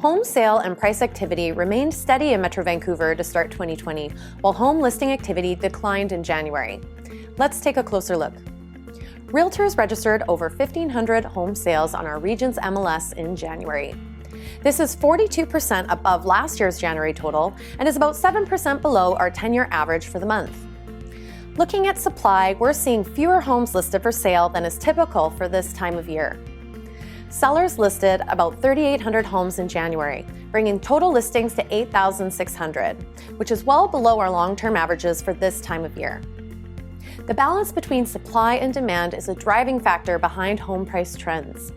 Home sale and price activity remained steady in Metro Vancouver to start 2020, while home listing activity declined in January. Let's take a closer look. Realtors registered over 1,500 home sales on our region's MLS in January. This is 42% above last year's January total and is about 7% below our 10-year average for the month. Looking at supply, we're seeing fewer homes listed for sale than is typical for this time of year. Sellers listed about 3,800 homes in January, bringing total listings to 8,600, which is well below our long-term averages for this time of year. The balance between supply and demand is a driving factor behind home price trends.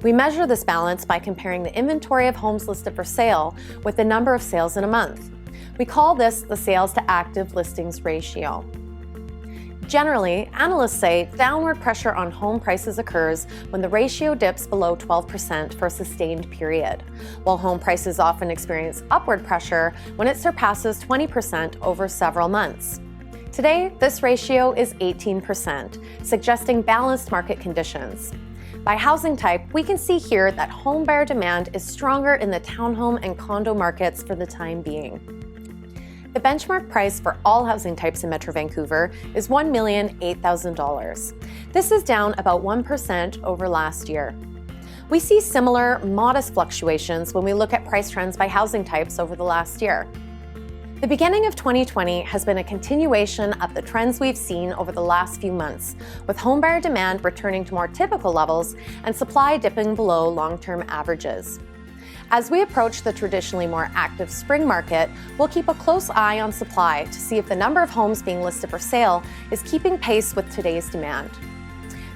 We measure this balance by comparing the inventory of homes listed for sale with the number of sales in a month. We call this the sales to active listings ratio. Generally, analysts say downward pressure on home prices occurs when the ratio dips below 12% for a sustained period, while home prices often experience upward pressure when it surpasses 20% over several months. Today, this ratio is 18%, suggesting balanced market conditions. By housing type, we can see here that home buyer demand is stronger in the townhome and condo markets for the time being. The benchmark price for all housing types in Metro Vancouver is $1,008,000. This is down about 1% over last year. We see similar, modest fluctuations when we look at price trends by housing types over the last year. The beginning of 2020 has been a continuation of the trends we've seen over the last few months, with homebuyer demand returning to more typical levels and supply dipping below long-term averages. As we approach the traditionally more active spring market, we'll keep a close eye on supply to see if the number of homes being listed for sale is keeping pace with today's demand.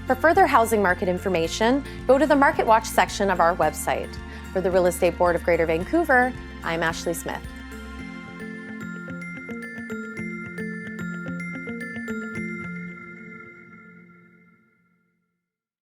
For further housing market information, go to the Market Watch section of our website. For the Real Estate Board of Greater Vancouver, I'm Ashley Smith.